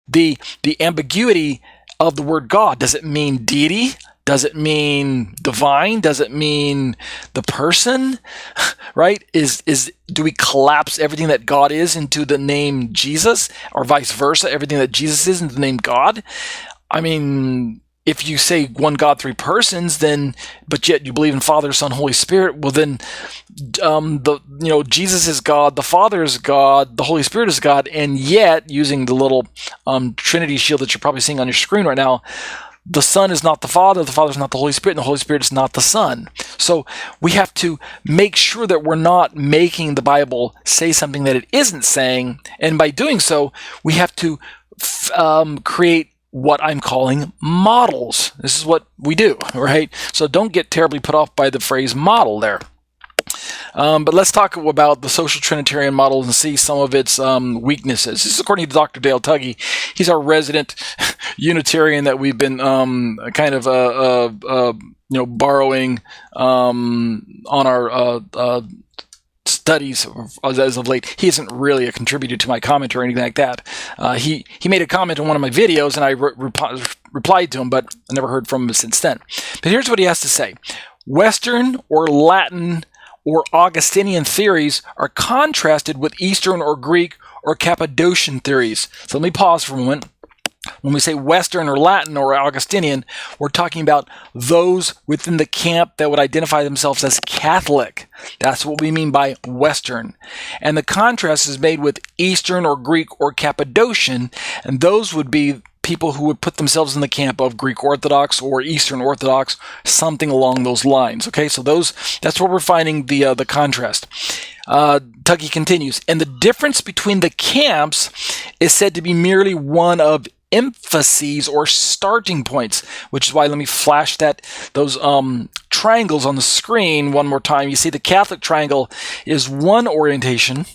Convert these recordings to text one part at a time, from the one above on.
the ambiguity of the word God. Does it mean deity? Does it mean divine? Does it mean the person? Right? Do we collapse everything that God is into the name Jesus, or vice versa, everything that Jesus is into the name God? I mean, if you say one God, three persons, but yet you believe in Father, Son, Holy Spirit, well then, Jesus is God, the Father is God, the Holy Spirit is God, and yet, using the little Trinity shield that you're probably seeing on your screen right now, the Son is not the Father is not the Holy Spirit, and the Holy Spirit is not the Son. So we have to make sure that we're not making the Bible say something that it isn't saying, and by doing so, we have to create what I'm calling models. This is what we do, right? So don't get terribly put off by the phrase model there. But let's talk about the social Trinitarian model and see some of its weaknesses. This is according to Dr. Dale Tuggy. He's our resident Unitarian that we've been borrowing on our studies as of late. He isn't really a contributor to my comment or anything like that. He made a comment on one of my videos, and I replied to him, but I never heard from him since then. But here's what he has to say. Western or Latin or Augustinian theories are contrasted with Eastern or Greek or Cappadocian theories. So let me pause for a moment. When we say Western or Latin or Augustinian, we're talking about those within the camp that would identify themselves as Catholic. That's what we mean by Western. And the contrast is made with Eastern or Greek or Cappadocian, and those would be people who would put themselves in the camp of Greek Orthodox or Eastern Orthodox, something along those lines. Okay, so that's where we're finding the contrast. Tuggy continues, and the difference between the camps is said to be merely one of emphases or starting points, which is why let me flash those triangles on the screen one more time. You see the Catholic triangle is one orientation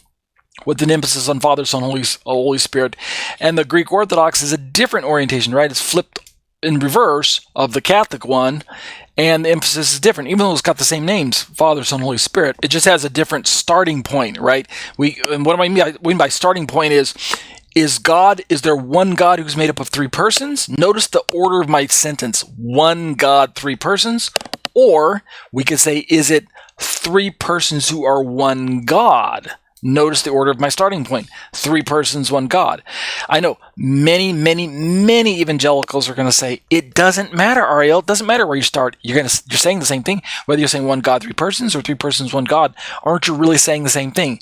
with an emphasis on Father, Son, Holy Spirit, and the Greek Orthodox is a different orientation, right? It's flipped in reverse of the Catholic one, and the emphasis is different. Even though it's got the same names, Father, Son, Holy Spirit, it just has a different starting point, right? And what I mean by starting point is there one God who's made up of three persons? Notice the order of my sentence. One God, three persons. Or we could say, is it three persons who are one God? Notice the order of my starting point. Three persons, one God. I know many evangelicals are going to say, it doesn't matter, Ariel. It doesn't matter where you start. You're saying the same thing. Whether you're saying one God, three persons, or three persons, one God, aren't you really saying the same thing?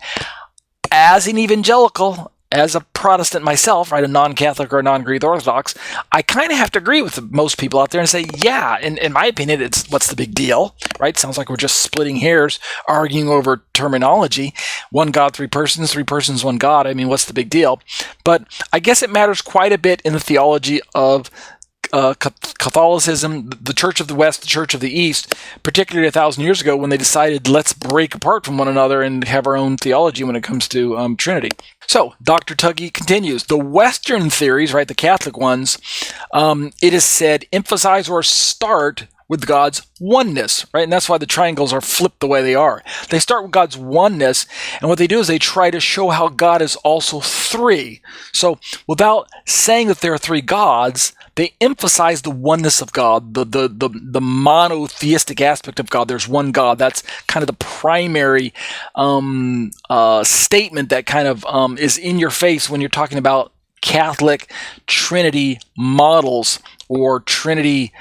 As an evangelical, as a Protestant myself, right, a non-Catholic or a non-Greek Orthodox, I kind of have to agree with most people out there and say, yeah, in my opinion, what's the big deal, right? Sounds like we're just splitting hairs, arguing over terminology. One God, three persons, one God. I mean, what's the big deal? But I guess it matters quite a bit in the theology of Catholicism, the Church of the West, the Church of the East, particularly 1,000 years ago when they decided let's break apart from one another and have our own theology when it comes to Trinity. So, Dr. Tuggy continues, the Western theories, right, the Catholic ones, it is said emphasize or start with God's oneness, right? And that's why the triangles are flipped the way they are. They start with God's oneness, and what they do is they try to show how God is also three. So, without saying that there are three gods, they emphasize the oneness of God, the monotheistic aspect of God. There's one God. That's kind of the primary statement that kind of is in your face when you're talking about Catholic Trinity models or Trinity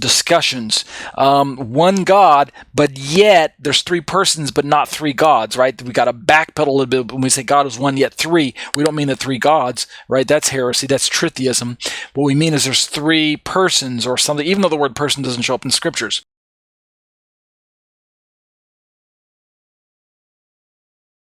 discussions. One God, but yet there's three persons, but not three gods, right? We got to backpedal a little bit when we say God is one, yet three. We don't mean the three gods, right? That's heresy. That's tritheism. What we mean is there's three persons or something, even though the word person doesn't show up in scriptures.